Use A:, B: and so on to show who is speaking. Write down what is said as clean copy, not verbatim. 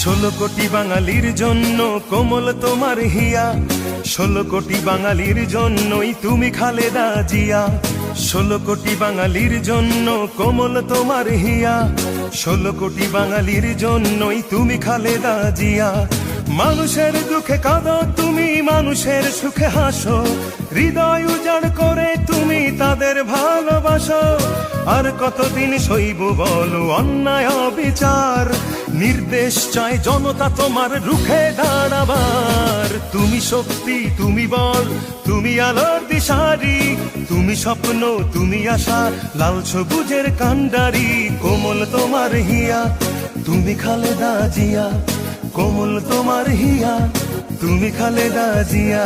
A: 16 কোটি বাঙালির জন্য কোমল তোমার হিয়া, 16 কোটি বাঙালির জন্যই তুমি খালেদা জিয়া। 16 কোটি বাঙালির জন্য কোমল তোমার হিয়া, 16 কোটি বাঙালির জন্যই তুমি খালেদা জিয়া। মানুষের দুঃখে কাঁদো তুমি, মানুষের সুখে হাসো, হৃদয় উজাড় করে তুমি তাদের ভালোবাসো। আর কতদিন সইব বলো অন্যায় অবিচার, নির্দেশ চায় জনতা তোমার রুখে দাঁড়াবার। তুমি শক্তি, তুমি বল, তুমি আলোর দিশারি, তুমি স্বপ্ন, তুমি আশা, লাল সবুজের কান্ডারি। কোমল তোমার হিয়া, তুমি খালেদা জিয়া, কোমল তোমার হিয়া, তুমি খালেদা জিয়া।